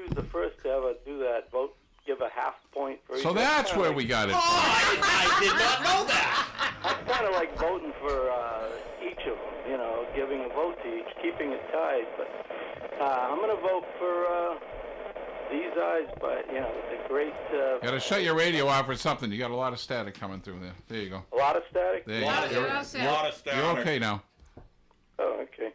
was the first to ever do that. Vote, give a half point for each. So that's where we got it from. I did not know that. That's kind of like voting for each of them, you know, giving a vote to each, keeping it tied. But I'm going to vote for These Eyes, but, you know, the great... You got to shut your radio off or something. You got a lot of static coming through there. There you go. A lot of static? There you A lot go. of static. You're okay now. Oh, okay.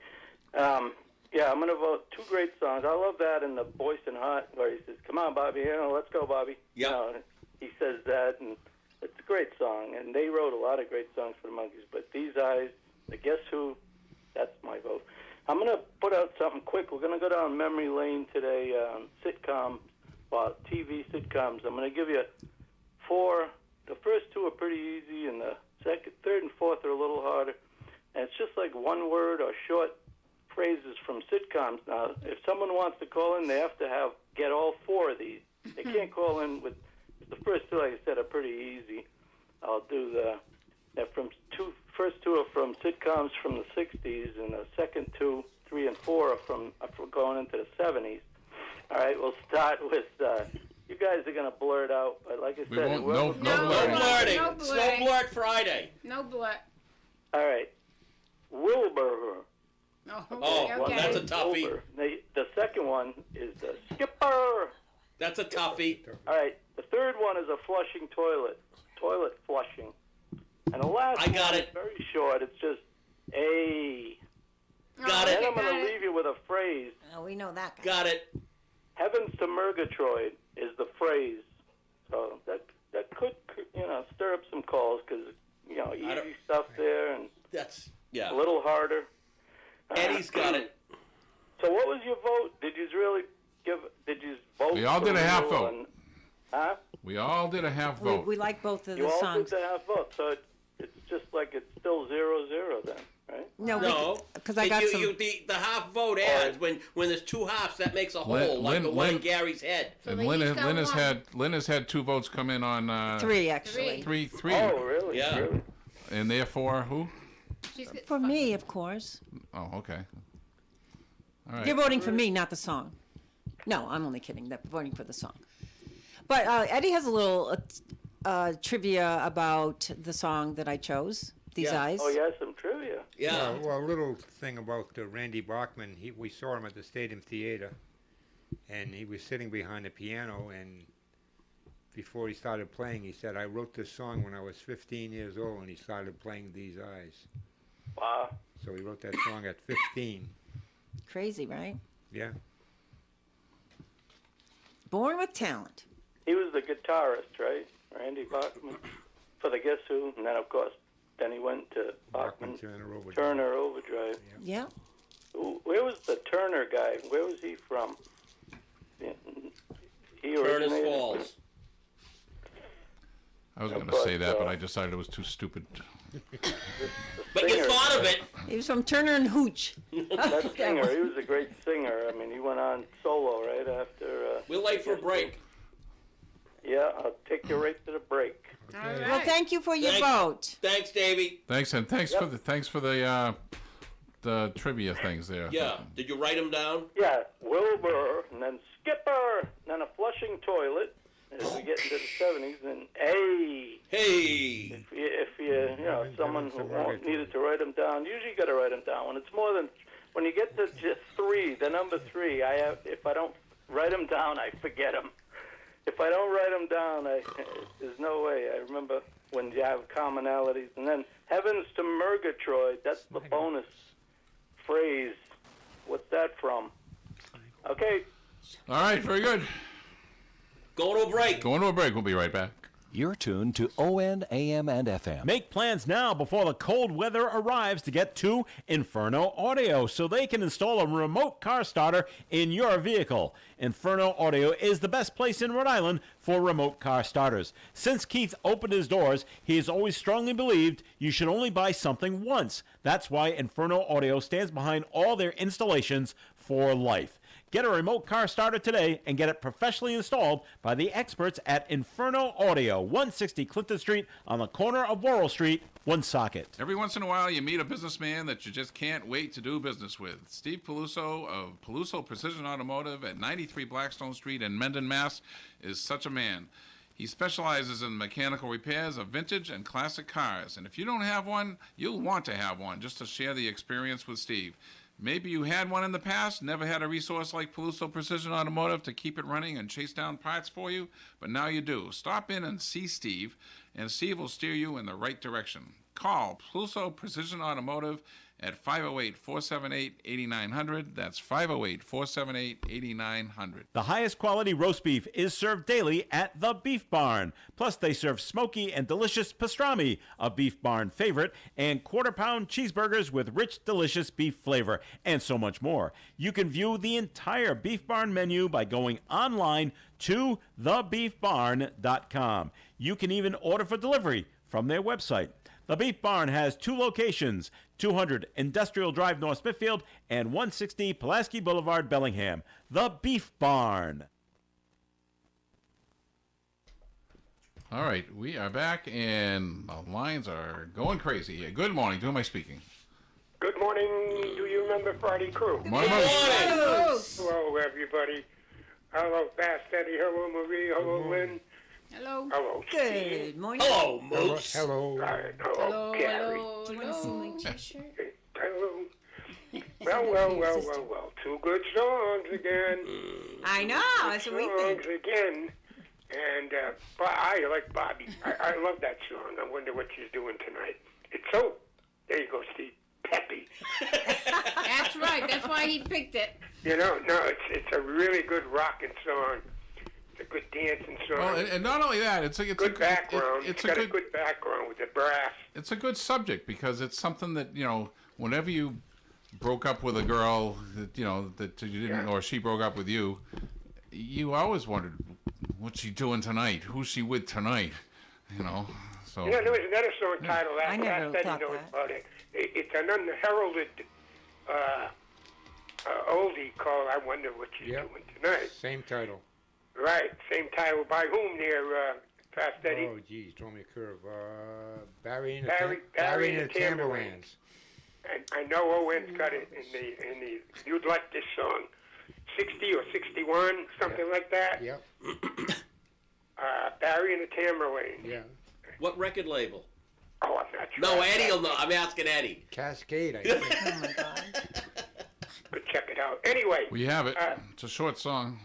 Yeah, I'm going to vote two great songs. I love that in the Boyce and Hart where he says, come on, Bobby, you know, let's go, Bobby. Yep. You know, he says that, and it's a great song. And they wrote a lot of great songs for the Monkees. But These Eyes, the Guess Who, that's my vote. I'm going to put out something quick. We're going to go down memory lane today, sitcoms, well, TV sitcoms. I'm going to give you four. The first two are pretty easy, and the second, third, and fourth are a little harder. And it's just like one word or short phrases from sitcoms. Now, if someone wants to call in, they have to get all four of these. They can't call in with the first two. Like I said, are pretty easy. I'll do first two are from sitcoms from the '60s, and the second two, 3 and 4 are from going into the '70s. All right, we'll start with. You guys are gonna blurt out, but like I said, No blurting. No It's no blurting. blurt Friday. No blurt. All right, Wilbur. Oh, well, okay. that's a toughie. Wilbur. The second one is the Skipper. That's a toughie. All right, the third one is a flushing toilet flushing. And the last I got one it. is very short. It's just a. Got it. Then I'm Got going it. to leave you with a phrase. Oh, we know that guy. Got it. Heavens to Murgatroyd is the phrase. So that could, you know, stir up some calls because, you know, easy stuff there and That's, a yeah. little harder. Eddie's got it. So what was your vote? Did you vote? We all for did a half Will vote. and- Huh? We all did a half We, vote. we like both of You the all songs. did the half vote. So it's just like it's still 0-0 then, right? No, because I got some. the half vote adds when there's two halves. That makes a whole, like the one in Gary's head. And they Lynn each got one. has had 2 votes come in on Three, actually. Three. three, Oh, really? Yeah. Really? and therefore who? She's got For me, of course. Oh, okay. All right. You're voting for me, not the song. No, I'm only kidding. They're voting for the song. But Eddie has a little trivia about the song that I chose, These Yeah. Eyes. Oh, yeah, some trivia. Yeah. Well, a little thing about Randy Bachman. We saw him at the Stadium Theater, and he was sitting behind the piano. And before he started playing, he said, "I wrote this song when I was 15 years old," and he started playing These Eyes. Wow. So he wrote that song at 15. Crazy, right? Yeah. Born with talent. He was the guitarist, right? Randy Bachman for the Guess Who, and then of course, then he went to Bachman Turner Overdrive. Overdrive. Yeah. Where was the Turner guy? Where was he from? He Turner's originated. Falls. I was going to But, say that, but I decided it was too stupid. But you singer. thought of it. He was from Turner and Hooch. That singer, he was a great singer. I mean, he went on solo right after. We're late for a break. Yeah, I'll take you right to the break. All right. Well, thank you for your Thanks. vote. Thanks, Davey. Thanks, and thanks Yep. for the trivia things there. Yeah. Did you write them down? Yeah, Wilbur, and then Skipper, and then a flushing toilet as we get into the 70s, and A. Hey. If you know, someone who needed to write them down, usually you got to write them down. When it's more than, when you get to just 3, the number 3, if I don't write them down, I forget them. If I don't write them down, there's no way. I remember when you have commonalities. And then Heavens to Murgatroyd, that's the bonus phrase. What's that from? Okay. All right, very good. Go to a break. Going to a break. We'll be right back. You're tuned to ON, AM, and FM. Make plans now before the cold weather arrives to get to Inferno Audio so they can install a remote car starter in your vehicle. Inferno Audio is the best place in Rhode Island for remote car starters. Since Keith opened his doors, he has always strongly believed you should only buy something once. That's why Inferno Audio stands behind all their installations for life. Get a remote car starter today and get it professionally installed by the experts at Inferno Audio, 160 Clinton Street on the corner of Worrell Street Woonsocket. Every once in a while, you meet a businessman that you just can't wait to do business with. Steve Peluso of Peluso Precision Automotive at 93 Blackstone Street in Mendon, Mass. is such a man. He specializes in mechanical repairs of vintage and classic cars. And if you don't have one, you'll want to have one just to share the experience with Steve. Maybe you had one in the past, never had a resource like Peluso Precision Automotive to keep it running and chase down parts for you, but now you do. Stop in and see Steve, and Steve will steer you in the right direction. Call Peluso Precision Automotive at 508-478-8900. That's 508-478-8900. The highest quality roast beef is served daily at the Beef Barn. Plus, they serve smoky and delicious pastrami, a Beef Barn favorite, and quarter-pound cheeseburgers with rich, delicious beef flavor, and so much more. You can view the entire Beef Barn menu by going online to thebeefbarn.com. You can even order for delivery from their website. The Beef Barn has 2 locations, 200 Industrial Drive, North Smithfield, and 160 Pulaski Boulevard, Bellingham. The Beef Barn. All right, we are back, and the lines are going crazy. Good morning. To who am I speaking? Good morning. Do you remember Friday Crew? Morning. Hello, everybody. Hello, Fast Eddie. Hello, Marie. Hello, Lynn. Hello. Hello, Good morning. Hello, Moose. Hello. Hello, Gary. Hello. Hello. Hello. Well. 2 good songs again. I know. That's what we Songs think. again. And I like Bobby. I love that song. I wonder what she's doing tonight. It's so, there you go, Steve, peppy. That's right. That's why he picked it. You know, no, it's a really good rocking song. It's a good dancing song. Well, and not only that, it's a good background. It's got a good background with the brass. It's a good subject because it's something that, you know, whenever you broke up with a girl that, you know, that you didn't, or she broke up with you, you always wondered, what's she doing tonight? Who's she with tonight? You know, so. You know, there was another song titled I never that. thought You know that. about it. It's an unheralded oldie called "I Wonder What She's Doing Tonight." Same title. Right, same title. By whom there, Fast Eddie? Oh, geez, throw me a curve. Barry and the Barry and the Tambourines. And I know Owen's got it in the. You'd like this song, 60 or 61, something like that. Yep. Barry and the Tambourines. Yeah. What record label? Oh, I'm not sure. No, Eddie will know. I'm asking Eddie. Cascade, I think. Oh, my God. But check it out. Anyway. We have it. It's a short song.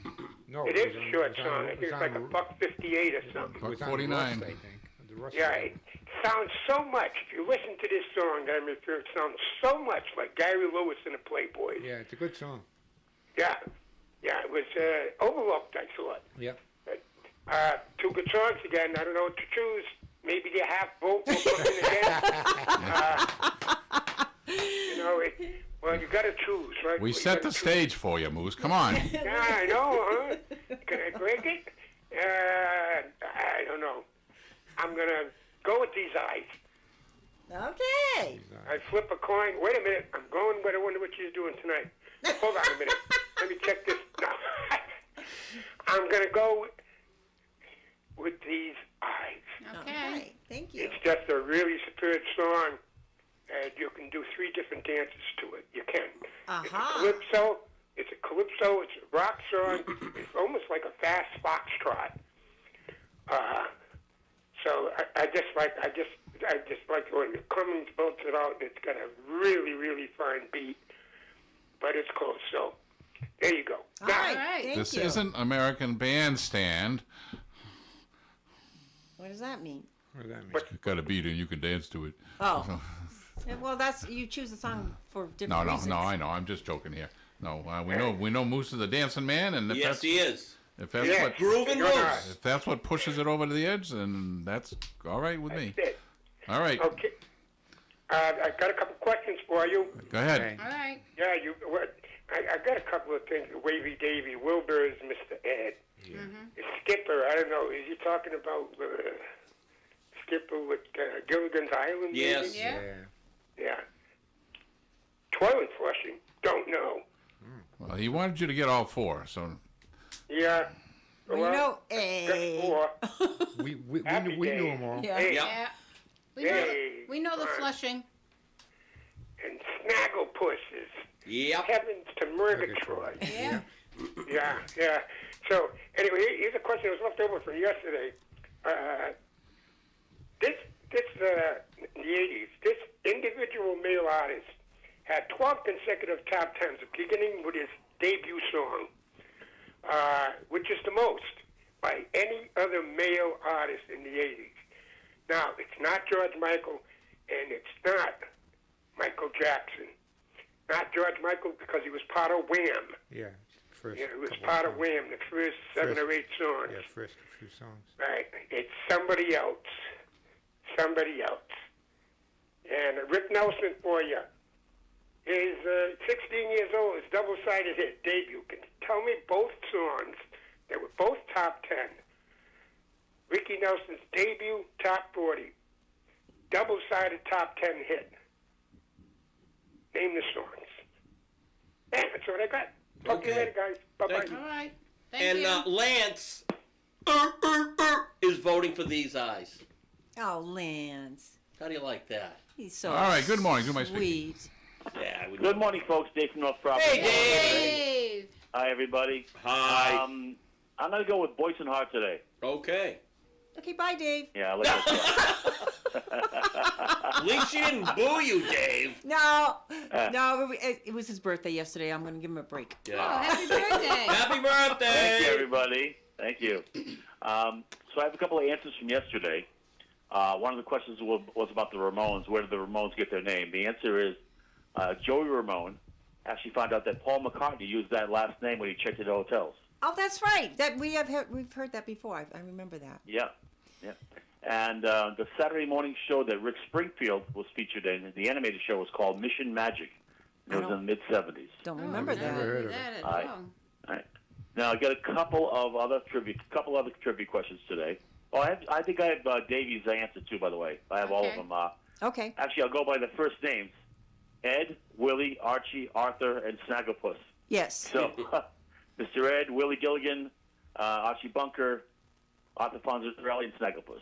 No, It is a short song. I think it's like $1.58 or something. Buck It was on 49. Rust, I think. The Rust Yeah, album. it sounds so much. If you listen to this song, I mean, it sounds so much like Gary Lewis and the Playboys. Yeah, it's a good song. Yeah, it was overlooked, I thought. Yep. 2 good songs again. I don't know what to choose. Maybe the half vote will come in again. You know, well, you got to choose, right? We set the stage for you, Moose. Come on. Yeah, I know, huh? Can I break it? I don't know. I'm going to go with these eyes. Okay. I flip a coin. Wait a minute. I'm going, but I wonder what she's doing tonight. Hold on a minute. Let me check this. No. I'm going to go with these eyes. Okay. Thank you. It's just a really superb song, and you can do 3 different dances to it. You can. It's a calypso. It's a rock song. It's almost like a fast foxtrot. So I just like when Cummings builds it out. It's got a really, really fine beat, but it's close. So there you go. All Now, right. Thank This you. isn't American Bandstand. What does that mean? What does that mean? You've got a beat and you can dance to it. Oh. Yeah, well, you choose a song for different reasons. No, I know. I'm just joking here. No, we know Moose is a dancing man, and Yes, he is. if that's Yeah. what Grooving You're Moose. not. if that's what pushes it over to the edge, then that's all right with me. that's it. All right, Okay. I've got a couple questions for you. go ahead. Okay. All right. Yeah, I got a couple of things. Wavy Davy, Wilbur's Mr. Ed. Skipper, I don't know. Is he talking about Skipper with Gilligan's Island? Yes. maybe? Yeah. Yeah. Toilet flushing? Don't know. Well, he wanted you to get all 4, so Yeah. Well, you know, got 4. We Happy knew Days. them all. Yeah. Hey, Yep. Yeah. We know the fun. Flushing. And Snagglepuss is Yep. heavens to Murgatroyd. Yeah. Yeah. So, anyway, here's a question that was left over from yesterday. In the 80s, this individual male artist had 12 consecutive top tens, beginning with his debut song, which is the most by any other male artist in the 80s. Now, it's not George Michael, and it's not Michael Jackson. Not George Michael because he was part of Wham. Yeah, first. Yeah, he was part of Wham, the first 7 or 8 songs. Yeah, first few songs. Right. It's somebody else. Somebody else. And Rick Nelson for you. Is 16 years old, his double-sided hit, debut. Can you tell me both songs that were both top 10? Ricky Nelson's debut, top 40. Double-sided top 10 hit. Name the songs. Yeah, that's what I got. Talk to you Okay. later, guys. Bye-bye. Thank you. All right. Thank And you. Lance is voting for These Eyes. Oh, Lance. How do you like that? He's so All right, good morning. Who am I speaking? sweet. Yeah. Good morning, folks. Dave from North Providence. Hey, Dave. Dave. Hi, everybody. Hi. I'm going to go with Boyce and Hart today. Okay. Okay, bye, Dave. Yeah, I like that. At least she didn't boo you, Dave. No, it was his birthday yesterday. I'm going to give him a break. Oh, happy birthday. Happy birthday. Thank you, everybody. Thank you. So I have a couple of answers from yesterday. One of the questions was about the Ramones. Where did the Ramones get their name? The answer is Joey Ramone actually found out that Paul McCartney used that last name when he checked into hotels. Oh, that's right. We've heard that before. I remember that. Yeah. And the Saturday morning show that Rick Springfield was featured in, the animated show, was called Mission Magic. It was in the mid-'70s. Don't remember Never that. heard of that at All right. all. All right. Now I got a couple other trivia questions today. Oh, I think I have Davey's answer too. By the way, I have all of Okay. them. Okay. Actually, I'll go by the first names: Ed, Willie, Archie, Arthur, and Snagglepuss. Yes. So, Mr. Ed, Willie Gilligan, Archie Bunker, Arthur Fonzarelli, and Snagglepuss.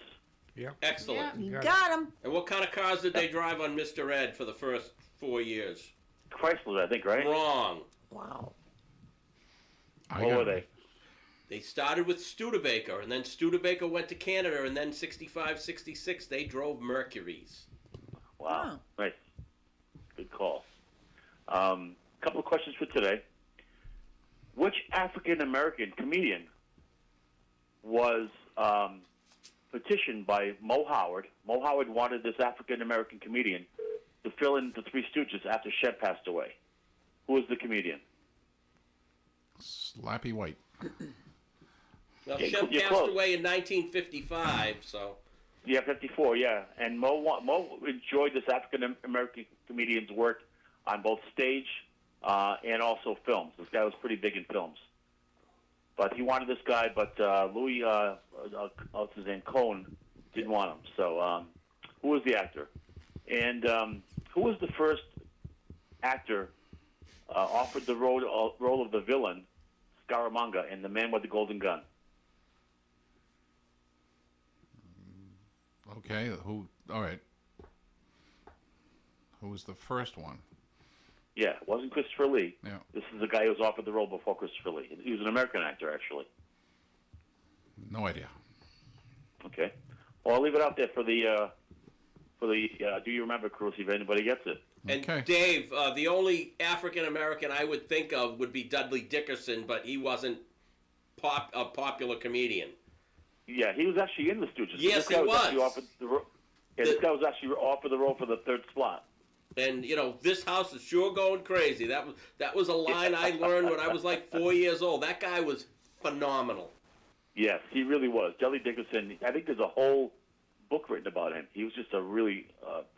Yeah. Excellent. You got him. And what kind of cars did they drive on Mr. Ed for the first 4 years? Chrysler, I think, right? Wrong. Wow. What were they? They started with Studebaker, and then Studebaker went to Canada, and then 65, 66, they drove Mercuries. Wow. Nice. Good call. Couple of questions for today. Which African-American comedian was petitioned by Mo Howard? Mo Howard wanted this African-American comedian to fill in the Three Stooges after Shep passed away. Who was the comedian? Slappy White. Well, Yeah, Shep you're passed close. away in 1955, so... Yeah, 54, yeah. And Mo enjoyed this African-American comedian's work on both stage and also films. This guy was pretty big in films. But he wanted this guy, but Louis, what's his name, Cohn, didn't want him. So who was the actor? And who was the first actor offered the role of the villain, Scaramanga, in The Man with the Golden Gun? Okay, all right. Who was the first one? Yeah, it wasn't Christopher Lee. Yeah. This is the guy who was offered the role before Christopher Lee. He was an American actor, actually. No idea. Okay. Well, I'll leave it out there for the Do You Remember crew, see if anybody gets it. And Okay. Dave, the only African-American I would think of would be Dudley Dickerson, but he wasn't a popular comedian. Yeah, he was actually in the Stooges. Yes, this guy he actually was. offered this guy was actually offered the role for the third slot. And, this house is sure going crazy. That was a line I learned when I was like 4 years old. That guy was phenomenal. Yes, he really was. Dudley Dickerson, I think there's a whole book written about him. He was just a really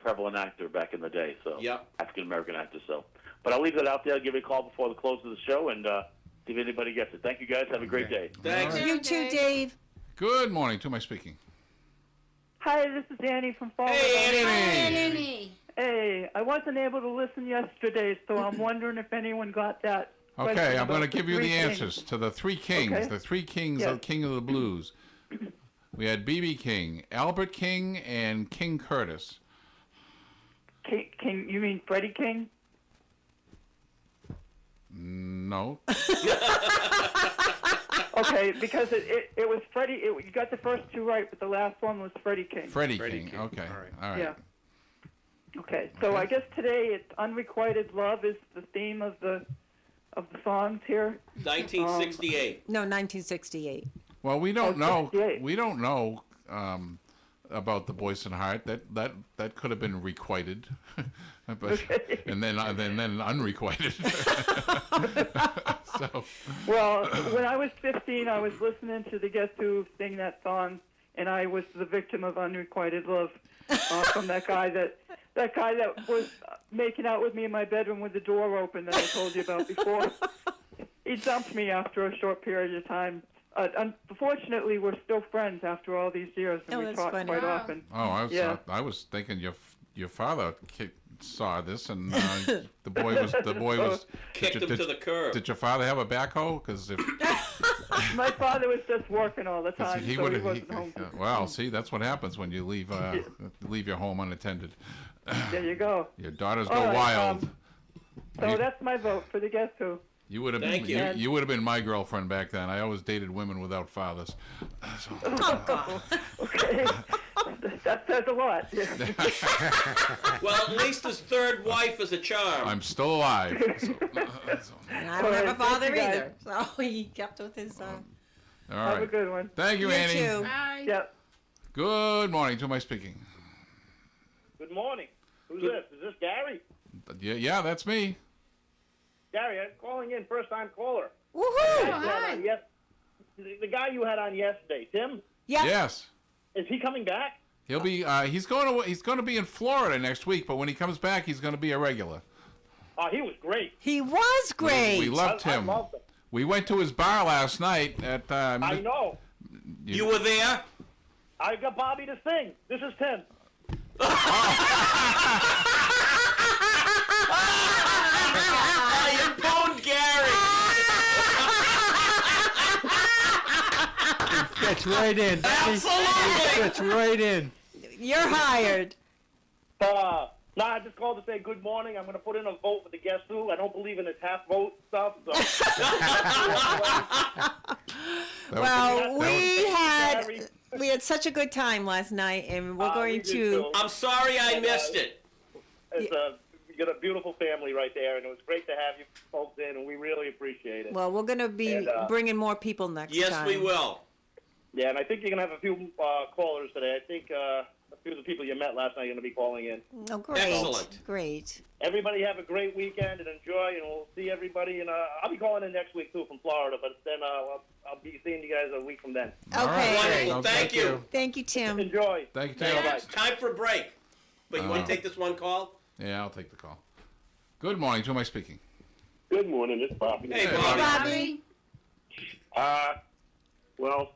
prevalent actor back in the day, so Yep. African-American actor. So, but I'll leave that out there. I'll give you a call before the close of the show and see if anybody gets it. Thank you, guys. Have a great day. Thanks. All right. You too, Dave. Good morning. To am I speaking? Hi, this is Annie from Fall. Hey, Hi, Annie. Annie. Hey, I wasn't able to listen yesterday, so I'm wondering if anyone got that. Okay, question I'm going to about the give you three the kings. answers to the three kings. Okay. The three kings, Yeah. the king of the blues. We had B.B. King, Albert King, and King Curtis. King, you mean Freddie King? No. Okay, because it was Freddie. You got the first two right, but the last one was Freddie King. Freddie King. Okay. All right. Yeah. Okay, so I guess today it's Unrequited Love is the theme of the songs here. 1968. No, 1968. Well, we don't know. 68. We don't know about the Boyce and Hart. That could have been requited, but and then unrequited. So. Well, when I was 15, I was listening to the Guess Who sing that song, and I was the victim of unrequited love from that guy that was making out with me in my bedroom with the door open that I told you about before. He dumped me after a short period of time. Unfortunately, we're still friends after all these years, and we talk quite often. Oh, I was thinking your father saw this, and the boy was kicked him to the curb. Did your father have a backhoe? Because if my father was just working all the time, he wasn't home. Well, see, that's what happens when you leave your home unattended. There you go. Your daughters go All right, wild. So that's my vote for the Guess Who. You would have been you would have been my girlfriend back then. I always dated women without fathers. Okay, that says a lot. Well, at least his third wife is a charm. I'm still alive. And I don't have a father either, so he kept with his. All Have right. a good one. Thank you, Annie. Too. Bye. Yep. Good morning. To my speaking. Good morning. Who's this? Is this Gary? Yeah, that's me. Gary, I'm calling in, first-time caller. Woohoo! Hi. The guy you had on yesterday, Tim. Yeah. Yes. Is he coming back? He'll be. He's going to be in Florida next week. But when he comes back, he's going to be a regular. Oh, he was great. He was great. We loved him. I loved him. We went to his bar last night at. I know. You were there? I got Bobby to sing. This is Tim. You boned Gary. Fits right in. Absolutely. Fits right in. You're hired. I just called to say good morning. I'm going to put in a vote for the Guess Who. I don't believe in this half vote stuff. So. Well, we had such a good time last night, and we're going to. I'm sorry I missed it. You got a beautiful family right there, and it was great to have you folks in, and we really appreciate it. Well, we're going to be bringing more people next time. Yes, we will. Yeah, and I think you're going to have a few callers today. I think a few of the people you met last night are going to be calling in. Oh, great. Excellent. Great. Everybody have a great weekend and enjoy, and we'll see everybody. And I'll be calling in next week, too, from Florida, but then I'll be seeing you guys a week from then. Okay. Wonderful. Thank you. Thank you, Tim. Enjoy. Thank you, Tim. It's time for a break. But you want to take this one call? Yeah, I'll take the call. Good morning. To my speaking. Good morning, it's Bobby. Hey, Bobby. Well,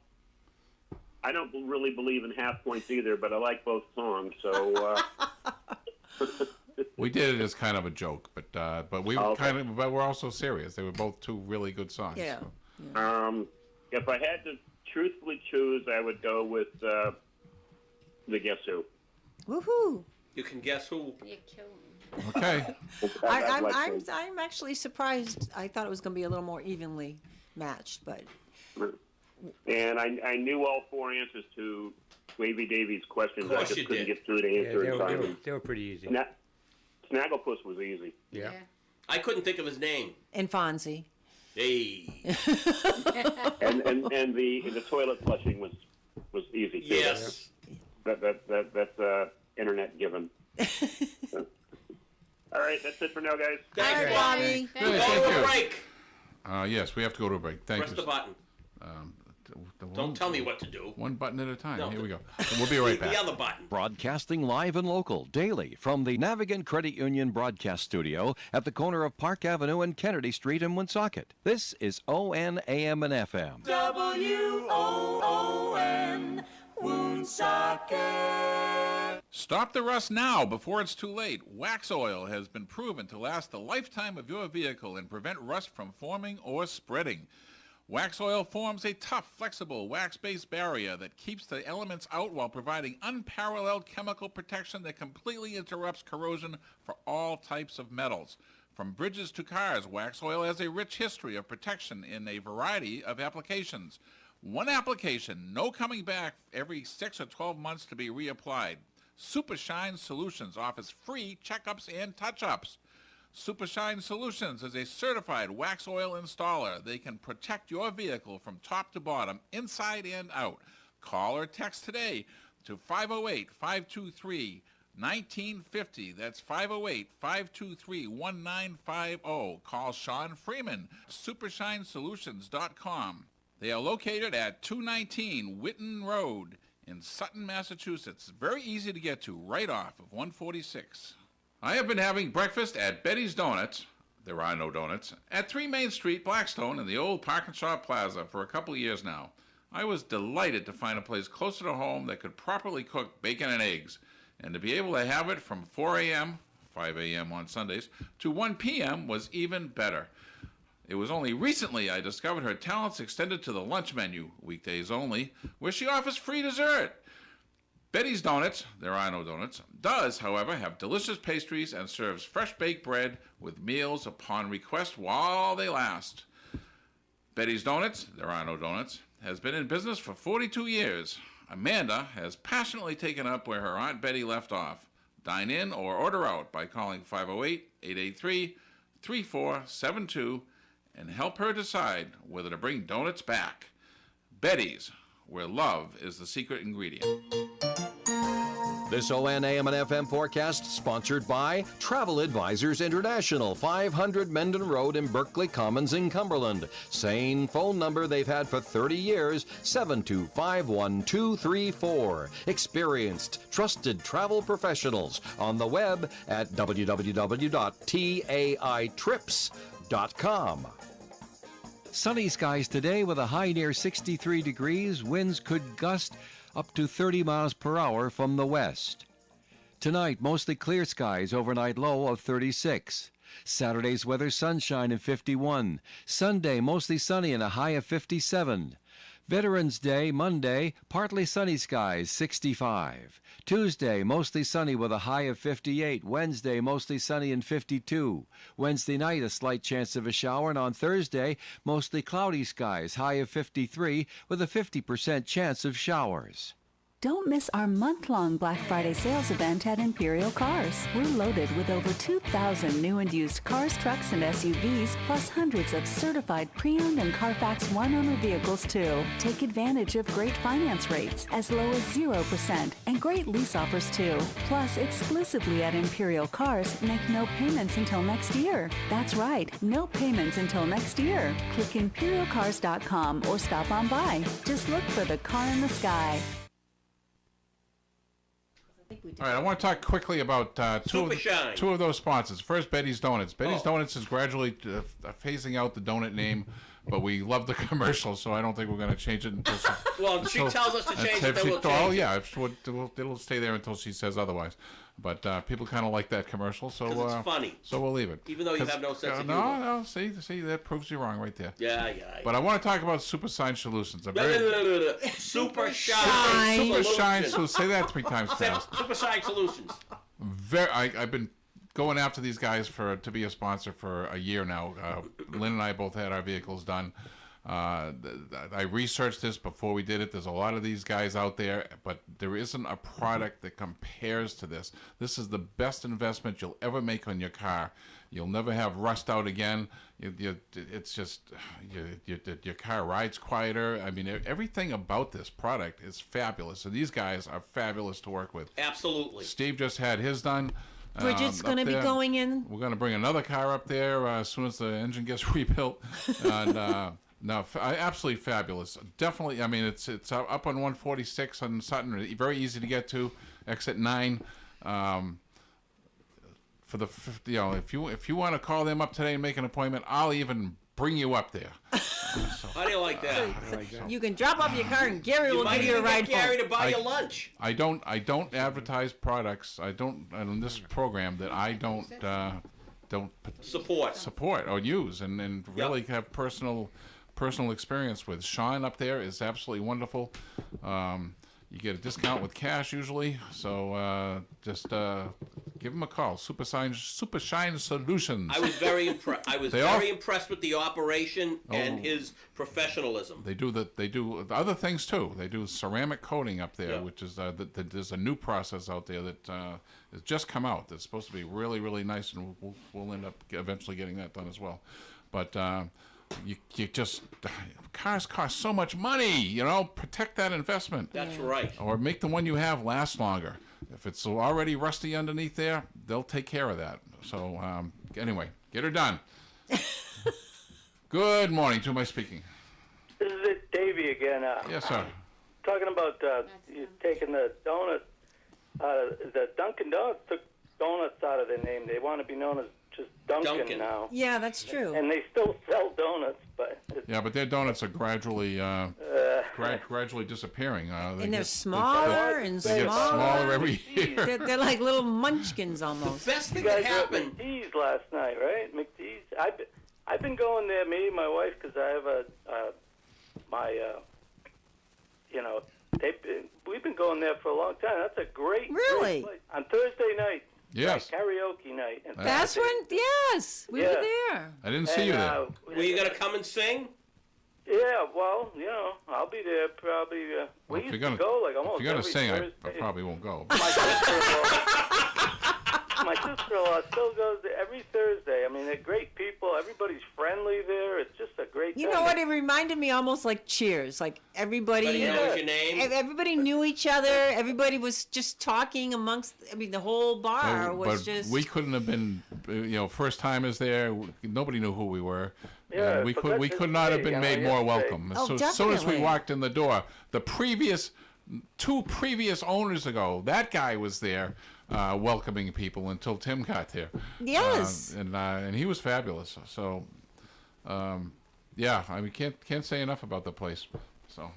I don't really believe in half points either, but I like both songs, so. We did it as kind of a joke, but we but we're also serious. They were both two really good songs. Yeah. So. If I had to truthfully choose, I would go with the Guess Who. Woohoo! You can guess who. You killed me. Okay. I'm actually surprised. I thought it was going to be a little more evenly matched, but. And I knew all four answers to Wavy Davies' questions. Of I course just you couldn't did. get through to answer in time. They were pretty easy. Snagglepuss was easy. Yeah. I couldn't think of his name. And Fonzie. Hey. and the toilet flushing was easy too. Yes. That's internet given. So. All right, that's it for now, guys. Thanks, All right, Bobby. Bobby. Good, Go thank to you. a break. Yes, we have to go to a break. Thank Press you. the button. Don't tell me what to do. One button at a time. No, Here we go. We'll be right The back. other button. Broadcasting live and local daily from the Navigant Credit Union broadcast studio at the corner of Park Avenue and Kennedy Street in Woonsocket. This is ON AM and FM. WOON Woonsocket. Stop the rust now before it's too late. Wax oil has been proven to last the lifetime of your vehicle and prevent rust from forming or spreading. Wax oil forms a tough, flexible, wax-based barrier that keeps the elements out while providing unparalleled chemical protection that completely interrupts corrosion for all types of metals. From bridges to cars, wax oil has a rich history of protection in a variety of applications. One application, no coming back every 6 or 12 months to be reapplied. Super Shine Solutions offers free checkups and touch-ups. Super Shine Solutions is a certified wax oil installer. They can protect your vehicle from top to bottom, inside and out. Call or text today to 508-523-1950. That's 508-523-1950. Call Sean Freeman, supershinesolutions.com. They are located at 219 Whitten Road in Sutton, Massachusetts. Very easy to get to, right off of 146. I have been having breakfast at Betty's Donuts, there are no donuts, at 3 Main Street, Blackstone, in the old Park and Shop Plaza for a couple of years now. I was delighted to find a place closer to home that could properly cook bacon and eggs, and to be able to have it from 4 a.m., 5 a.m. on Sundays, to 1 p.m. was even better. It was only recently I discovered her talents extended to the lunch menu, weekdays only, where she offers free dessert. Betty's Donuts, there are no donuts, does, however, have delicious pastries and serves fresh baked bread with meals upon request while they last. Betty's Donuts, there are no donuts, has been in business for 42 years. Amanda has passionately taken up where her Aunt Betty left off. Dine in or order out by calling 508-883-3472 and help her decide whether to bring donuts back. Betty's, where love is the secret ingredient. This ON AM and FM forecast sponsored by Travel Advisors International, 500 Mendon Road in Berkeley Commons in Cumberland. Same phone number they've had for 30 years, 7251234. Experienced, trusted travel professionals on the web at www.taitrips.com. Sunny skies today with a high near 63 degrees. Winds could gust up to 30 miles per hour from the west. Tonight, mostly clear skies, overnight low of 36. Saturday's weather, sunshine and 51. Sunday, mostly sunny and a high of 57. Veterans Day, Monday, partly sunny skies, 65. Tuesday, mostly sunny with a high of 58. Wednesday, mostly sunny and 52. Wednesday night, a slight chance of a shower. And on Thursday, mostly cloudy skies, high of 53 with a 50% chance of showers. Don't miss our month-long Black Friday sales event at Imperial Cars. We're loaded with over 2,000 new and used cars, trucks, and SUVs, plus hundreds of certified pre-owned and Carfax one-owner vehicles, too. Take advantage of great finance rates, as low as 0%, and great lease offers, too. Plus, exclusively at Imperial Cars, make no payments until next year. That's right, no payments until next year. Click ImperialCars.com or stop on by. Just look for the car in the sky. All right, I want to talk quickly about two of those sponsors. First, Betty's Donuts. Betty's Donuts is gradually phasing out the donut name, but we love the commercial, so I don't think we're going to change it until she tells us to change it, then we'll change it. Yeah, it'll stay there until she says otherwise. But people kind of like that commercial, so it's funny. So we'll leave it. Even though you have no sense of humor. No, see, that proves you wrong right there. Yeah. But I want to talk about Super Shine Solutions. Super Shine Solutions. Say that 3 times fast. Super Shine Solutions. I've been going after these guys to be a sponsor for a year now. Lynn and I both had our vehicles done. I researched this before we did it. There's a lot of these guys out there, but there isn't a product that compares to this. This is the best investment you'll ever make on your car. You'll never have rust out again. It's just your car rides quieter. I mean, everything about this product is fabulous. And these guys are fabulous to work with. Absolutely. Steve just had his done. Bridget's going to be going in. We're going to bring another car up there as soon as the engine gets rebuilt. And no, absolutely fabulous. Definitely, I mean, it's up on 146 on Sutton. Very easy to get to. Exit 9. For the if you want to call them up today and make an appointment, I'll even bring you up there. How do you like that? You can drop off your car and Gary will give you a ride home. Gary to buy you lunch. I don't advertise products. I don't on this program that I don't support or use and really have personal personal experience with. Sean up there is absolutely wonderful. You get a discount with cash usually, so just give him a call. Super Shine Solutions. I was very impressed. I was very impressed with the operation and his professionalism. They do other things too. They do ceramic coating up there, which is there's a new process out there that has just come out. That's supposed to be really, really nice, and we'll end up eventually getting that done as well. But you just, cars cost so much money. Protect that investment. That's right. Or make the one you have last longer. If it's already rusty underneath there, they'll take care of that. So anyway, get her done. Good morning. To who am I speaking? This is it, Davey again. Yes, sir. Talking about you taking the donuts, the Dunkin' Donuts took donuts out of their name. They want to be known as just Dunkin' now. Yeah, that's true. And they still sell donuts, but but their donuts are gradually gradually disappearing. And they're smaller and they get smaller every year. They're like little munchkins almost. Best thing you that guys were at happened. McDee's last night, right? McDee's. I've been going there, me and my wife, because I have we've been going there for a long time. That's a great place. On Thursday night. Yes. Like karaoke night. And That's when, yes, we were there. I didn't see you there. Were you going to come and sing? Yeah, well, I'll be there probably. We used to go like almost if you're going to sing, Thursday. I probably won't go. My sister-in-law still goes there every Thursday. I mean, they're great people. Everybody's friendly there. It's just a great You time. know what? It reminded me almost like Cheers. Like everybody knows your name. Everybody knew each other. Everybody was just talking amongst. I mean, the whole bar was but just. we couldn't have been, first timers there. Nobody knew who we were. Yeah, and we could not have been made more welcome. Oh, As soon as we definitely. walked in the door, the two previous owners ago, that guy was there. Welcoming people until Tim got there. Yes. And he was fabulous. So, I mean, can't say enough about the place. So,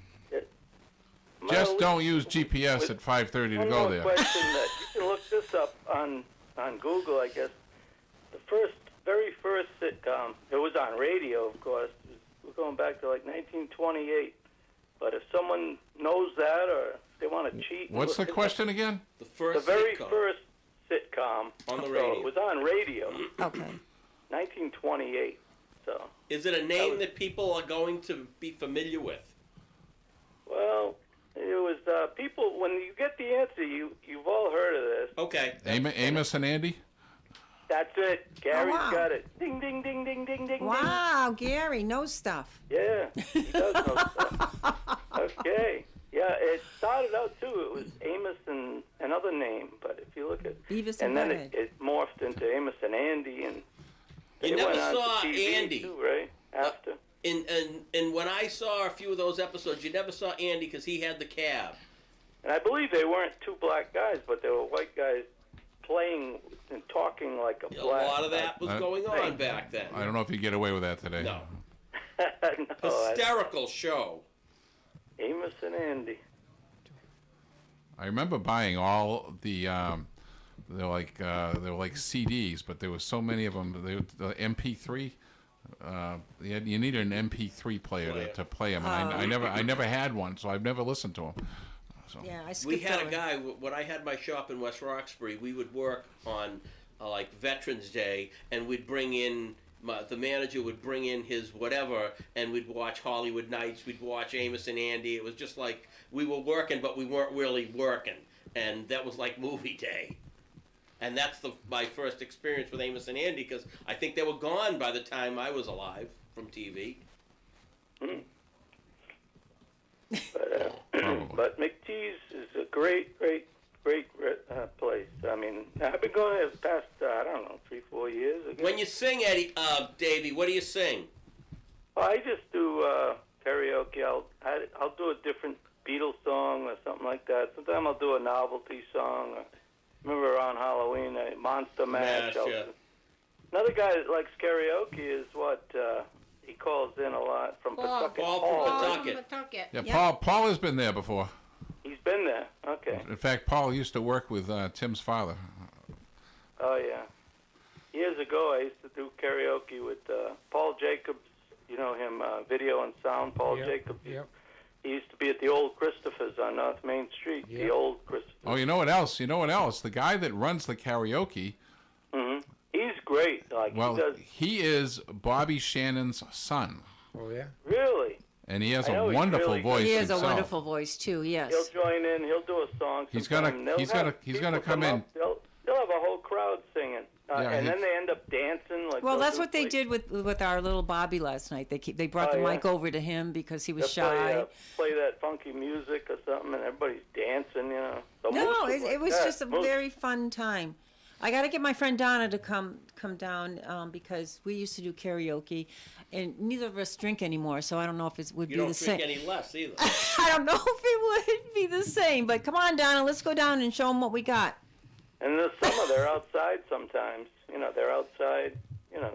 just don't use GPS at 5:30 to go there. Question that you can look this up on Google, I guess. The very first sitcom. It was on radio, of course. We're going back to like 1928. But if someone knows that, or if they want to cheat, What's the question again? The very first sitcom on the So radio. it was on radio. Okay. 1928. So. Is it a name that people are going to be familiar with? Well, it was people. When you get the answer, you've all heard of this. Okay. Amos and Andy? That's it. Gary's wow. got it. Ding, ding, ding, ding, ding, ding. Wow, Gary knows stuff. Yeah, he does know stuff. Okay. Yeah, it started out too. It was Amos and another name, but if you look at Beavis and then Butthead. it morphed into Amos and Andy, and You they never went on to saw TV Andy. too, right? After. And when I saw a few of those episodes, you never saw Andy because he had the cab. And I believe they weren't two black guys, but they were white guys playing and talking like a A black. lot of that was going on back then. I don't know if you get away with that today. No. No, Hysterical show. Amos and Andy. I remember buying all the they're like CDs, but there were so many of them. The MP3. You needed an MP3 player to play them, and I never had one, so I've never listened to them. So. Yeah, I skipped We had over. a guy, when I had my shop in West Roxbury, we would work on like Veterans Day, and we'd bring in, the manager would bring in his whatever, and we'd watch Hollywood Nights, we'd watch Amos and Andy. It was just like we were working, but we weren't really working. And that was like movie day. And that's my first experience with Amos and Andy, because I think they were gone by the time I was alive from TV. But McTee's is a great place. I mean, I've been going there the past, 3-4 years. I guess. When you sing, Davey, what do you sing? Well, I just do karaoke. I'll do a different Beatles song or something like that. Sometimes I'll do a novelty song. Remember around Halloween, Monster Mash. Yeah. Another guy that likes karaoke is what he calls in a lot from Pawtucket. Paul from Pawtucket. Yeah, Paul has been there before. He's been there. Okay. In fact, Paul used to work with Tim's father. Oh yeah. Years ago, I used to do karaoke with Paul Jacobs. You know him, video and sound, Paul Jacobs. Yep. He used to be at the old Christopher's on North Main Street. The old Christopher's. Oh, you know what else? The guy that runs the karaoke. Mm-hmm. He's great. Like he is Bobby Shannon's son. Oh yeah. Really? And he has a wonderful voice. He has himself. a wonderful voice too. Yes. He'll join in. He'll do a song. He's gonna come in. They'll have a whole crowd singing, and then they end up dancing. Like well, that's what they did with our little Bobby last night. They brought the mic over to him because he was shy. Play that funky music or something, and everybody's dancing. You know. So no, it was just a very fun time. I got to get my friend Donna to come down because we used to do karaoke, and neither of us drink anymore, so I don't know if it would be the same. You don't drink any less either. I don't know if it would be the same, but come on, Donna, let's go down and show them what we got. And in the summer, they're outside sometimes. You know, they're outside,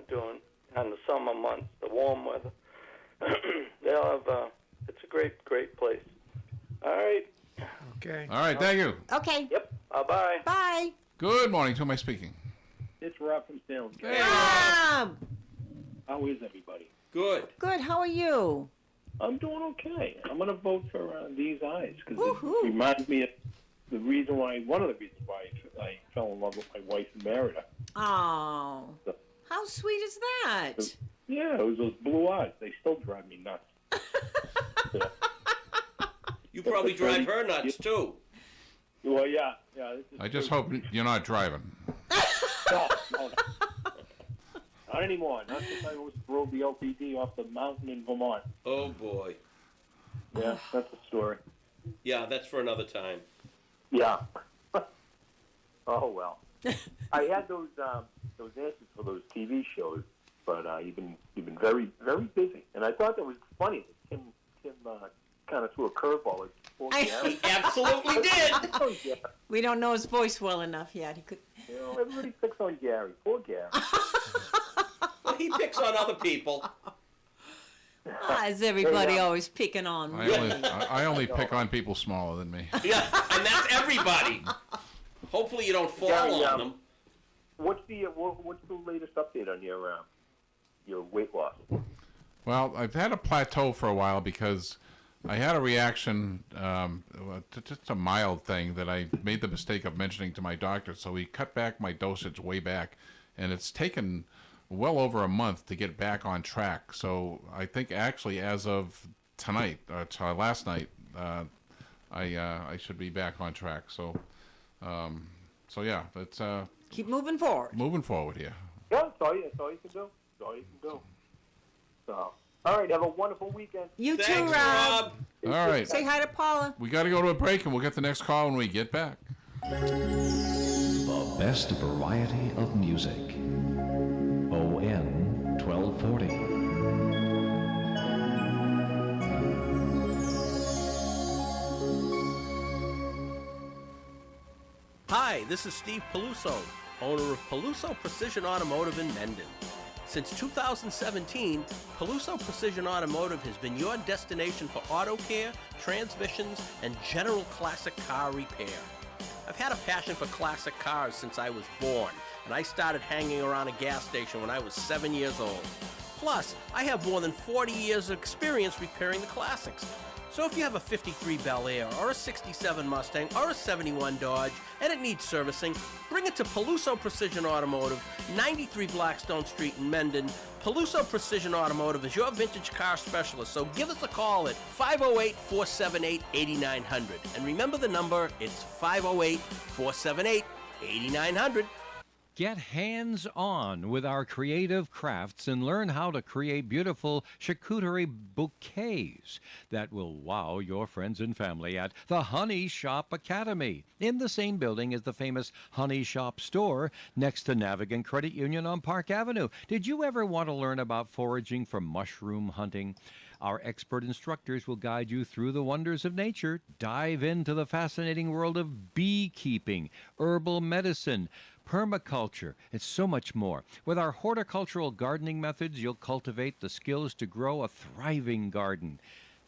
doing, on the summer months, the warm weather. They'll have, it's a great, great place. All right. Okay. All right, thank you. Okay. Yep. Bye-bye. Bye. Good morning. To who am I speaking? It's Rob from Salem. Hey, Rob. How is everybody? Good. Good. How are you? I'm doing okay. I'm going to vote for These Eyes because it reminds me of one of the reasons why I fell in love with my wife and married her. Oh. How sweet is that? Yeah, it was those blue eyes. They still drive me nuts. You probably drive her nuts, too. Well, yeah. I just hope you're not driving. No. Not anymore. Not since I rode the LTD off the mountain in Vermont. Oh, boy. Yeah, that's a story. Yeah, that's for another time. Yeah. Oh, well. I had those answers for those TV shows, but you've been very, very busy. And I thought that was funny that Tim kind of threw a curveball at He absolutely did. Oh, yeah. We don't know his voice well enough yet. He could. Everybody picks on Gary. Poor Gary. Well, he picks on other people. Is everybody always picking on me? I only pick on people smaller than me. Yeah, and that's everybody. Hopefully you don't fall Gary, on them. What's the latest update on your weight loss? Well, I've had a plateau for a while because I had a reaction, just a mild thing that I made the mistake of mentioning to my doctor. So he cut back my dosage way back, and it's taken well over a month to get back on track. So I think actually as of tonight, last night, I should be back on track. So yeah, it's keep moving forward. Moving forward here. Yeah, that's all you can do. That's all you can do. So, all right, have a wonderful weekend. You Thanks, too, Rob. All right. Say hi to Paula. We got to go to a break, and we'll get the next call when we get back. The best variety of music. ON 1240. Hi, this is Steve Peluso, owner of Peluso Precision Automotive in Mendon. Since 2017, Peluso Precision Automotive has been your destination for auto care, transmissions, and general classic car repair. I've had a passion for classic cars since I was born, and I started hanging around a gas station when I was 7 years old. Plus, I have more than 40 years of experience repairing the classics. So if you have a 53 Bel Air, or a 67 Mustang, or a 71 Dodge, and it needs servicing, bring it to Peluso Precision Automotive, 93 Blackstone Street in Mendon. Peluso Precision Automotive is your vintage car specialist, so give us a call at 508-478-8900. And remember the number, it's 508-478-8900. Get hands-on with our creative crafts and learn how to create beautiful charcuterie bouquets that will wow your friends and family at the Honey Shop Academy, in the same building as the famous Honey Shop store next to Navigant Credit Union on Park Avenue. Did you ever want to learn about foraging for mushroom hunting? Our expert instructors will guide you through the wonders of nature, dive into the fascinating world of beekeeping, herbal medicine, permaculture, and so much more. With our horticultural gardening methods, you'll cultivate the skills to grow a thriving garden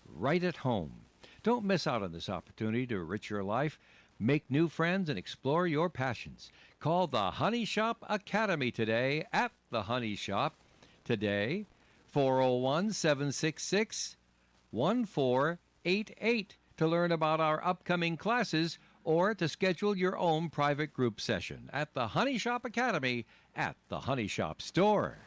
right at home. Don't miss out on this opportunity to enrich your life, make new friends, and explore your passions. Call the Honey Shop Academy today at the Honey Shop. Today, 401-766-1488 to learn about our upcoming classes or to schedule your own private group session at the Honey Shop Academy at the Honey Shop store.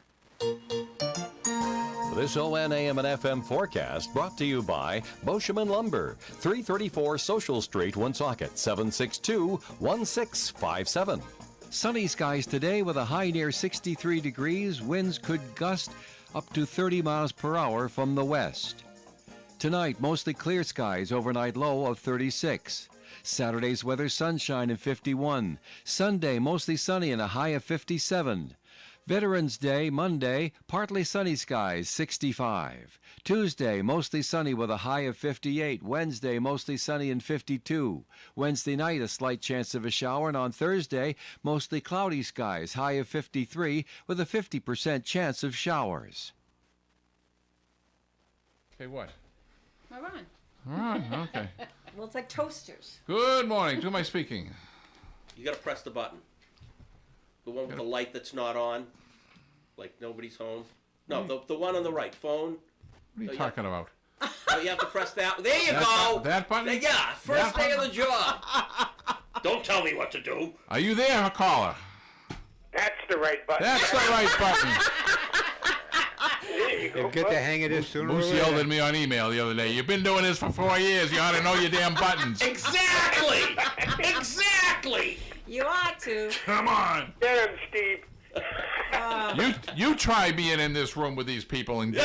This ON AM and FM forecast brought to you by Boscheman Lumber, 334 Social Street, Woonsocket, 762-1657. Sunny skies today with a high near 63 degrees. Winds could gust up to 30 miles per hour from the west. Tonight, mostly clear skies, overnight low of 36. Saturday's weather, sunshine and 51. Sunday, mostly sunny and a high of 57. Veterans Day, Monday, partly sunny skies, 65. Tuesday, mostly sunny with a high of 58. Wednesday, mostly sunny and 52. Wednesday night, a slight chance of a shower. And on Thursday, mostly cloudy skies, high of 53 with a 50% chance of showers. Okay, what? All right. All right, okay. Well, it's like toasters. Good morning. To my speaking. You got to press the button. The one with the light that's not on, like nobody's home. No, the one on the right. Phone. What are you talking about? Oh, you have to press that. There you That go. that button? Yeah, first day of the job. Don't tell me what to do. Are you there, caller? That's the right button. That's the right button. There you go. They'll get the hang of this sooner or Moose later. yelled at me on email the other day. You've been doing this for 4 years. You ought to know your damn buttons. Exactly. Exactly. You ought to. Come on. Get him, Steve. You try being in this room with these people and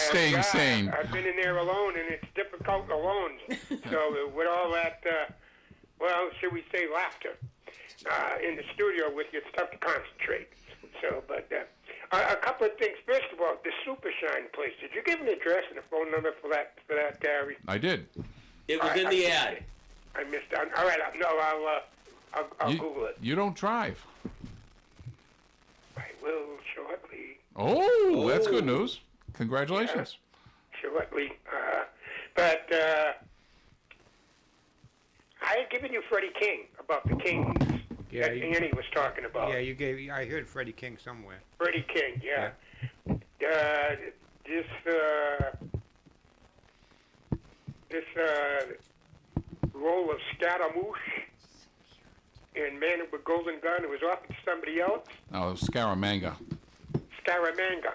staying sane. I've been in there alone, and it's difficult alone. So with all that, well, should we say laughter, in the studio with you, it's tough to concentrate. So, but a couple of things. First of all, the Super Shine place. Did you give an address and a phone number for that, Gary? I did. It was in the ad. I missed out. All right, I'll Google it. You don't drive. I will shortly. Oh, that's good news. Congratulations. Shortly. But I had given you Freddie King about the Kings that Annie was talking about. Yeah, you gave. I heard Freddie King somewhere. Freddie King, yeah. This role of Scaramouche in Man with Golden Gun, it was offered to somebody else. Oh, Scaramanga. Scaramanga.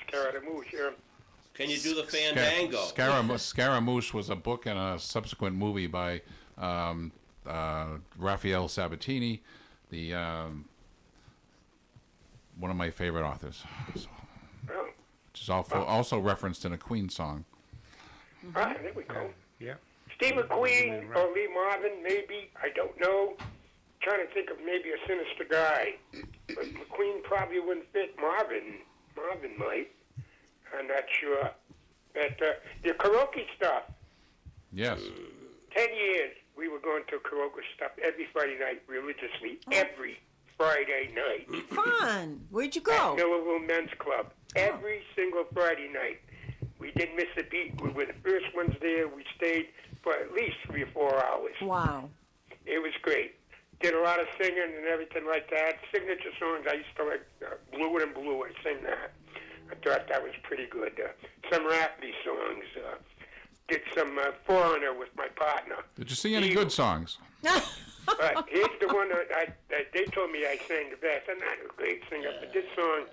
Scaramouche, yeah. Can you do the Fandango? Scaramouche was a book and a subsequent movie by Raphael Sabatini, the one of my favorite authors. So, which is also referenced in a Queen song. Ah, there we go. Yeah. Steve McQueen or Lee Marvin, maybe. I don't know. Trying to think of maybe a sinister guy. But McQueen probably wouldn't fit. Marvin might. I'm not sure. But the karaoke stuff. Yes. 10 years we were going to karaoke stuff every Friday night religiously. Every Friday night. Fun. Where'd you go? At Millerville Men's Club. Every single Friday night. We didn't miss a beat. We were the first ones there. We stayed for at least 3 or 4 hours. Wow. It was great. Did a lot of singing and everything like that. Signature songs. I used to like Blue It and Blue. I sing that. I thought that was pretty good. Some Rafferty songs. Did some Foreigner with my partner. Did you sing any good songs? But here's the one that they told me I sang the best. I'm not a great singer, but this song,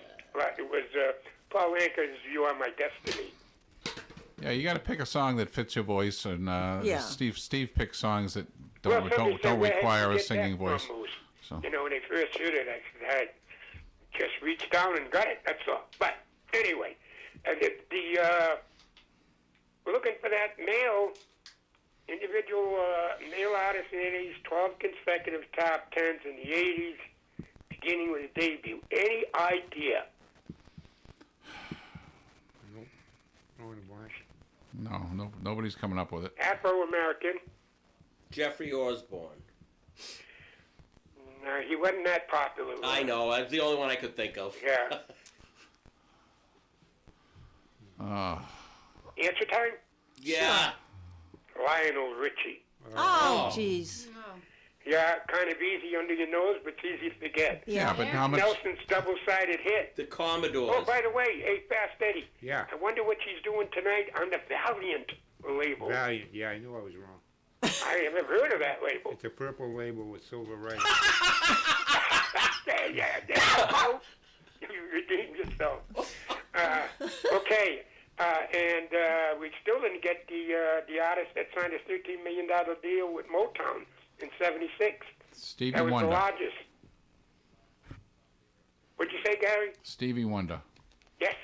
it was Paul Anka's "You Are My Destiny." Yeah, you got to pick a song that fits your voice, and Yeah. Steve picks songs that Well, somebody said, don't "Where require did a you get singing that voice. from, Moose?" So. You know, when they first heard it, I said, I just reached down and got it. That's all. But anyway, and we're looking for that individual male artist in the 80s, 12 consecutive top 10s in the 80s, beginning with a debut. Any idea? No, nobody's coming up with it. Afro-American. Jeffrey Osborne. No, he wasn't that popular. I know. That's the only one I could think of. Yeah. Answer time? Yeah. Lionel Richie. Oh, jeez. Yeah, kind of easy under your nose, but it's easy to forget. Yeah, but how much? Nelson's double-sided hit. The Commodores. Oh, by the way, hey, Fast Eddie. Yeah. I wonder what she's doing tonight on the Valiant label. Valiant. Yeah, I knew I was wrong. I have never heard of that label. It's a purple label with silver writing. Yeah. You redeemed yourself. Okay. And we still didn't get the artist that signed a $13 million deal with Motown in '76. Stevie That was Wonder. the largest. What'd you say, Gary? Stevie Wonder. Yes.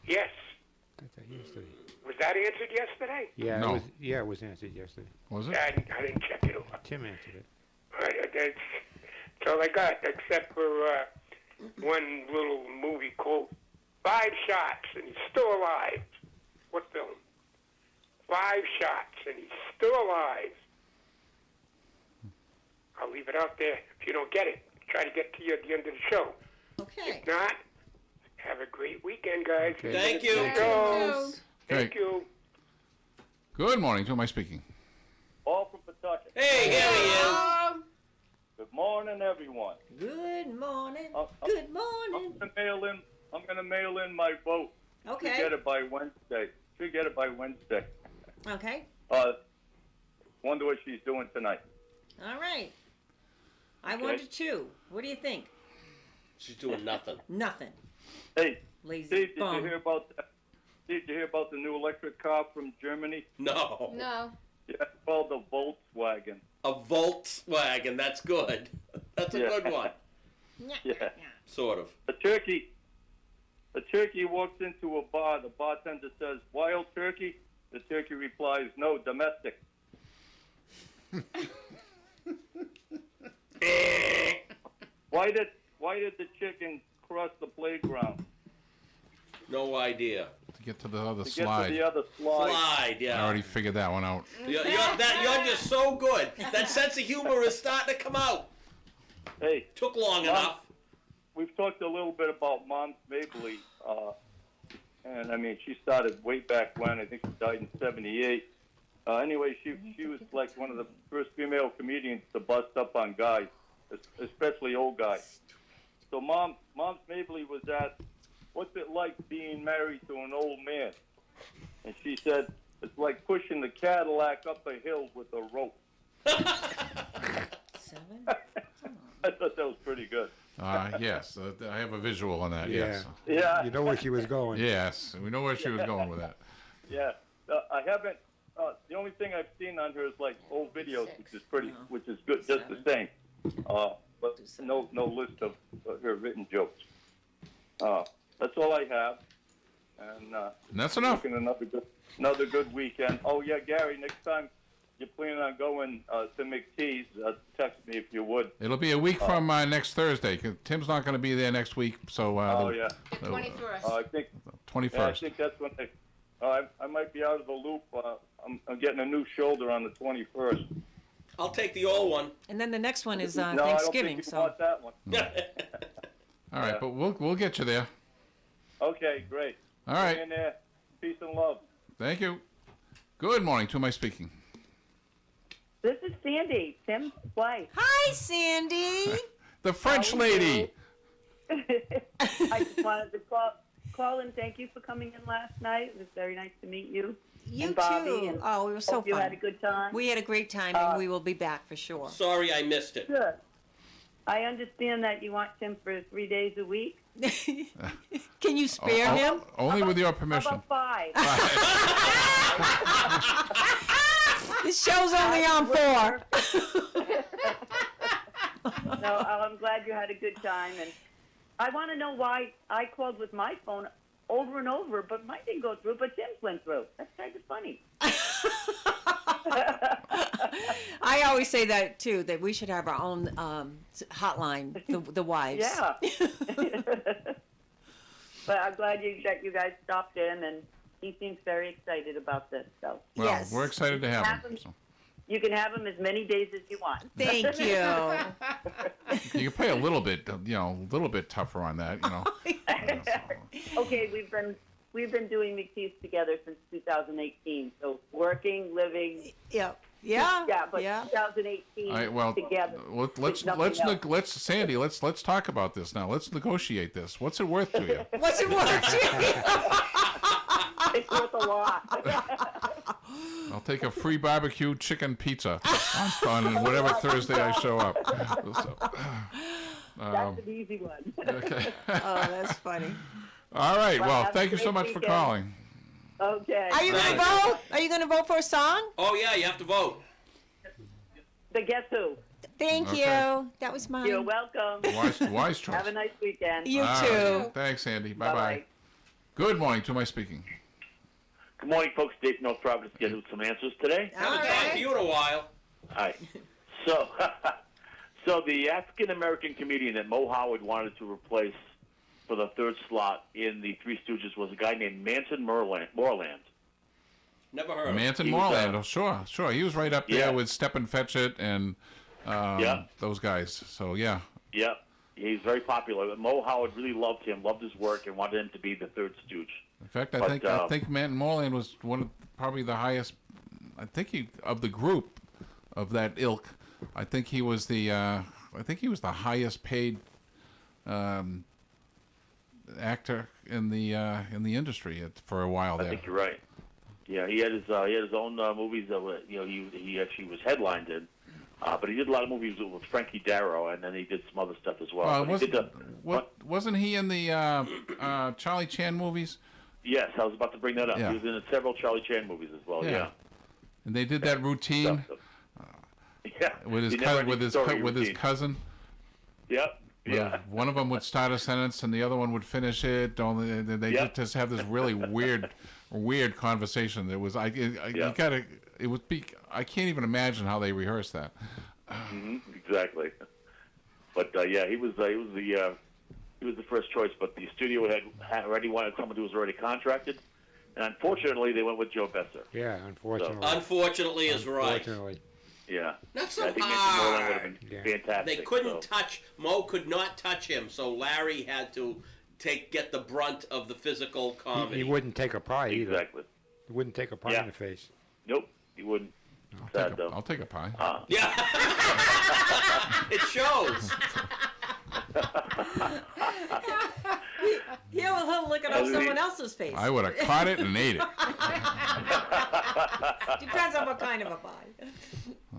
Yes. Got that yesterday. Was that answered yesterday? Yeah, No. it was answered yesterday. Was it? I didn't check it over. Tim answered it. That's all I got, except for one little movie quote. 5 shots and he's still alive. What film? 5 shots and he's still alive. I'll leave it out there. If you don't get it, try to get to you at the end of the show. Okay. If not, have a great weekend, guys. Okay. Thank you. Thank you. Good morning. To who am I speaking? All from Pawtucket. Hey, here he is. Good morning, everyone. Good morning. I'm Good morning. I'm gonna mail in my vote. Okay. Should get it by Wednesday. Okay. Wonder what she's doing tonight. All right. I Okay. wonder too. What do you think? She's doing nothing. Nothing. Hey, Lazy Steve, did bum. you hear about the new electric car from Germany? No. No. Yeah, it's called the Volkswagen. A Volkswagen. That's good. That's a Yeah. good one. Yeah. Sort of. A turkey walks into a bar. The bartender says, "Wild turkey?" The turkey replies, "No, domestic." Why did the chicken cross the playground? No idea. To get to the other To slide. get to the other slide. Slide, I yeah. already figured that one out. You're just so good. That sense of humor is starting to come out. Hey, Took long enough. we've talked a little bit about Moms Mabley, and I mean, she started way back when. I think she died in '78. Anyway, she was like one of the first female comedians to bust up on guys, especially old guys. So Moms Mabley was at, "What's it like being married to an old man?" And she said, "It's like pushing the Cadillac up a hill with a rope." 7? I thought that was pretty good. Yes, I have a visual on that. Yes. Yeah. You know where she was going. Yes, we know where she was going with that. Yeah, I haven't. The only thing I've seen on her is like old videos, which is good, just the same. But no list of her written jokes. That's all I have, and that's enough. looking another good weekend. Oh yeah, Gary, next time you're planning on going to McTee's, text me if you would. It'll be a week from next Thursday. 'Cause Tim's not going to be there next week, so Yeah. The 21st. I think 21st. Yeah, I think that's when I might be out of the loop. I'm getting a new shoulder on the 21st. I'll take the old one. And then the next one is No, Thanksgiving. I don't think you So want that one. All right, but we'll get you there. Okay, great. All right. Hang in there. Peace and love. Thank you. Good morning. To who am I speaking? This is Sandy, Tim's wife. Hi, Sandy. The French lady. I just wanted to call and thank you for coming in last night. It was very nice to meet you. You and Bobby. too. And Oh, it was so hope you fun. had a good time. We had a great time, and we will be back for sure. Sorry I missed it. Good. I understand that you want Tim for 3 days a week. Can you spare him? Only with your permission. How about 5? This show's only on 4. No, I'm glad you had a good time. And I want to know why I called with my phone over and over, but mine didn't go through, but Tim's went through. That's kind of funny. I always say that too, that we should have our own hotline, the wives. Yeah. But I'm glad that you guys stopped in, and he seems very excited about this. So Well, we're excited to have him. So. You can have him as many days as you want. Thank you. You can play a little bit, a little bit tougher on that, Okay, we've been doing McTee's together since 2018. So working, living, Yeah. Yeah, but yeah. 2018 All right, well, together. let's Sandy, let's talk about this now. Let's negotiate this. What's it worth to you? What's it worth? It's worth a lot. I'll take a free barbecue chicken pizza on whatever Thursday I show up. So, That's an easy one. okay. Oh, that's funny. All right. Well, have a thank you so great much for weekend. calling. Okay. Are you going to vote? Are you going to vote for a song? Oh yeah, you have to vote. The Guess Who. Thank Okay. you. That was mine. You're welcome. Wise choice. Have a nice weekend. You All too. right. Thanks, Sandy. Bye-bye. Bye-bye. Good morning. To my speaking. Good morning, folks. Dave from North Providence getting with some answers today. Haven't talked to you in a while. All right. So, so the African American comedian that Mo Howard wanted to replace for the third slot in the Three Stooges was a guy named Manton Moreland. Never heard of him. Manton He was, Moreland. Oh, sure. He was right up there Yeah. with Stephen Fetchit and Yeah. those guys. So, yeah. Yep. He's very popular. But Mo Howard really loved him, loved his work, and wanted him to be the third Stooge. In fact, I But, think Manton Moreland was one of probably the highest. I think he of the group of that ilk. I think he was the highest paid actor in the industry for a while I there. think you're right. Yeah, he had his own movies that were, he actually was headlined in, but he did a lot of movies with Frankie Darro, and then he did some other stuff as well. But he did wasn't he in the Charlie Chan movies? Yes, I was about to bring that up. Yeah. He was in several Charlie Chan movies as well. Yeah. And they did that routine Yeah. with his The never-ending with his story with his routine. cousin. Yep. Yeah. One of them would start a sentence and the other one would finish it. Only they Yep. just have this really weird conversation. There was you gotta it would be I can't even imagine how they rehearsed that. Exactly. But yeah, he was the first choice. But the studio had already wanted someone who was already contracted, and unfortunately, they went with Joe Besser. Yeah, unfortunately. Unfortunately is right. Unfortunately. Yeah. Not so I think Manson hard. Moreland would have been fantastic. They couldn't so. touch. Mo could not touch him, so Larry had to get the brunt of the physical comedy. He wouldn't take a pie either. Exactly. He wouldn't take a pie in the face. Nope, he wouldn't. Sad though. I'll take a pie. Yeah. It shows. He'll lick it off someone else's face. I would have caught it and ate it. Depends on what kind of a pie.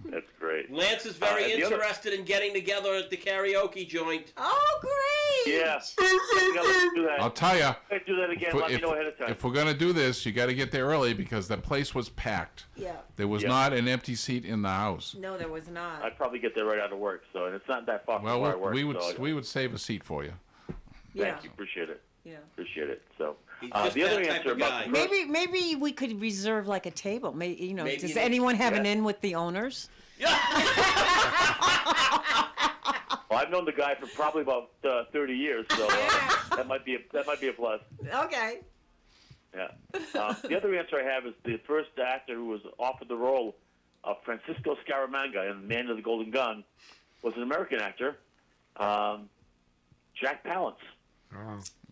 That's great. Lance is very the other- interested in getting together at the karaoke joint. Oh, great! Yeah. Let's do that. I'll tell you. Let's do that again. Let me know ahead of time. If we're gonna do this, you got to get there early because the place was packed. Yeah. There was Yeah. not an empty seat in the house. No, there was not. I'd probably get there right out of work, so and it's not that far Well, from where I work. we would so we would save a seat for you. Thank you, appreciate it. Yeah. Appreciate it. So just the other that type answer of about guy. the first- Maybe we could reserve like a table. Maybe Maybe does you- anyone have an Yeah. in with the owners? Well, I've known the guy for probably about 30 years, so that might be a plus. Okay. Yeah. The other answer I have is the first actor who was offered the role of Francisco Scaramanga in Man of the Golden Gun was an American actor, Jack Palance.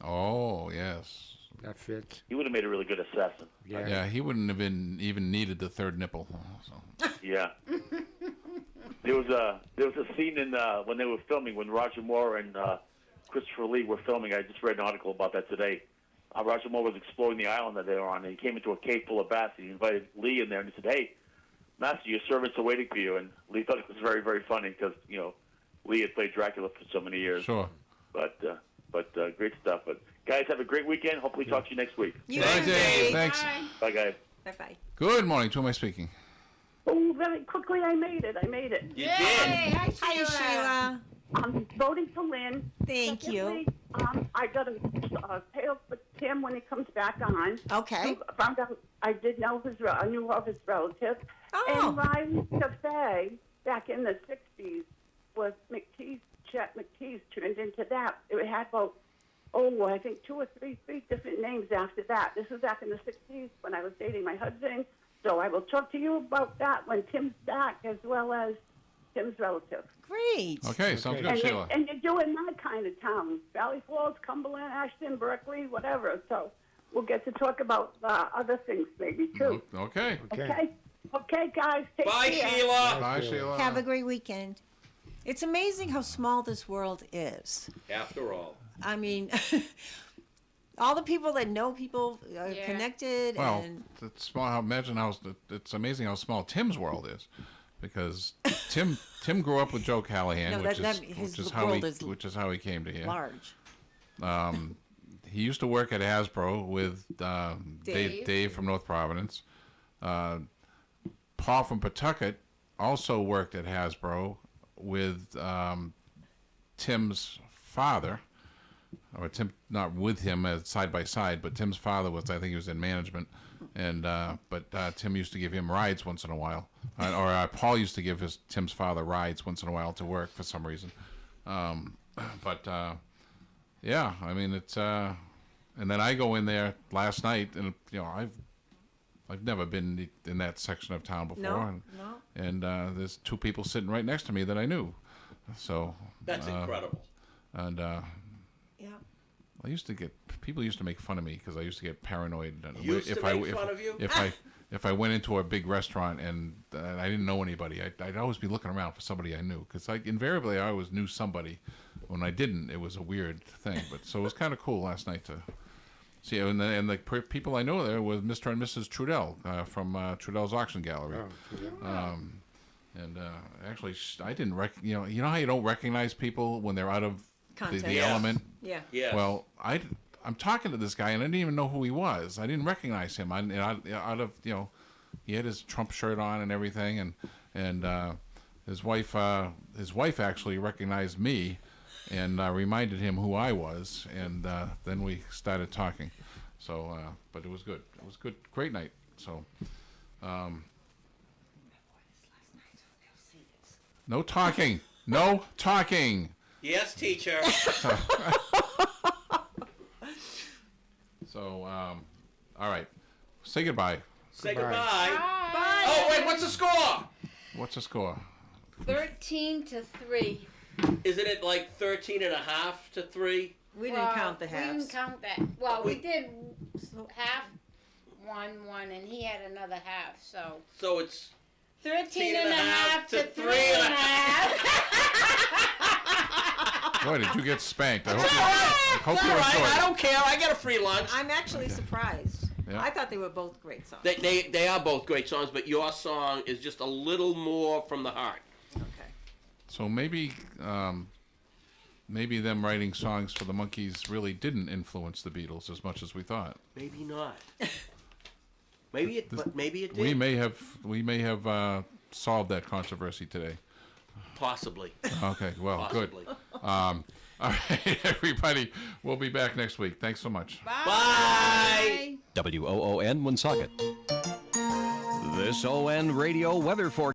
Oh yes. That fits. He would have made a really good assassin. Yeah, he wouldn't have been even needed the third nipple. So. Yeah. There was a scene in when they were filming when Roger Moore and Christopher Lee were filming. I just read an article about that today. Roger Moore was exploring the island that they were on, and he came into a cave full of bats. And he invited Lee in there, and he said, "Hey, Master, your servants are waiting for you." And Lee thought it was very, very funny because Lee had played Dracula for so many years. Sure. But great stuff. But guys, have a great weekend. Hopefully, talk to you next week. You Bye, too, Dave. Thanks. Bye, guys. Bye-bye. Good morning. To whom am I speaking? Oh, very quickly, I made it. You Hi, Sheila. I'm voting for Lynn. Thank you. I got to pay off with Tim when he comes back on. Okay. Found out I did know I knew of his relative. Oh. And Ryan Cafe back in the 60s was Chet McTee's turned into that. It had about, I think two or three different names after that. This was back in the 60s when I was dating my husband. So I will talk to you about that when Tim's back, as well as Tim's relative. Great. Okay, sounds good, And, Sheila. and you're doing my kind of town. Valley Falls, Cumberland, Ashton, Berkeley, whatever. So we'll get to talk about other things maybe, too. Okay. Okay? Okay, guys, take Bye, care. Sheila. Bye, Sheila. Have a great weekend. It's amazing how small this world is. After all. I mean, all the people that know people are Yeah. connected, Well, and it's small. Imagine how it's amazing how small Tim's world is, because Tim grew up with Joe Callahan, No, which his is how world he is which is how he came to here. large. He used to work at Hasbro with Dave. Dave from North Providence. Paul from Pawtucket also worked at Hasbro with Tim's father, or Tim, not with him as side by side, but Tim's father was, I think he was in management, and but Tim used to give him rides once in a while, or Paul used to give Tim's father rides once in a while to work for some reason, yeah, I mean it's, and then I go in there last night, and I've never been in that section of town before, No. and there's two people sitting right next to me that I knew, so That's incredible. and Yeah. people used to make fun of me because I used to get paranoid. Used to make fun of you? If I went into a big restaurant and I didn't know anybody, I'd always be looking around for somebody I knew, because invariably I always knew somebody. When I didn't, it was a weird thing. But so it was kind of cool last night to see. And the people I know there was Mr. and Mrs. Trudell from Trudell's Auction Gallery. Actually, I didn't you know how you don't recognize people when they're out of the element. Yeah. Yes. Well, I'm talking to this guy and I didn't even know who he was. I didn't recognize him. Out of he had his Trump shirt on and everything, and his wife actually recognized me, and reminded him who I was, and then we started talking. So, but it was good. It was good, great night. So, no talking, no talking. Yes, teacher. So, all right. Say goodbye. Say goodbye. Bye. Oh, wait, what's the score? What's the score? 13-3. Isn't it like 13 and a half to 3? We didn't count the We halves. didn't count that. Well, we did half, one, and he had another half, so. So it's 13 and a half to 3 and a half. Boy, did you get spanked. I hope It's you, all right. I hope It's you all right. enjoyed I it. don't care. I get a free lunch. I'm actually surprised. Yeah. I thought they were both great songs. They are both great songs, but your song is just a little more from the heart. Okay. So maybe them writing songs for the Monkees really didn't influence the Beatles as much as we thought. Maybe not. But maybe it did. We may have solved that controversy today. Possibly. Okay, well, Possibly. good. All right, everybody, we'll be back next week. Thanks so much. Bye. WOON Woonsocket. This ON radio weather forecast.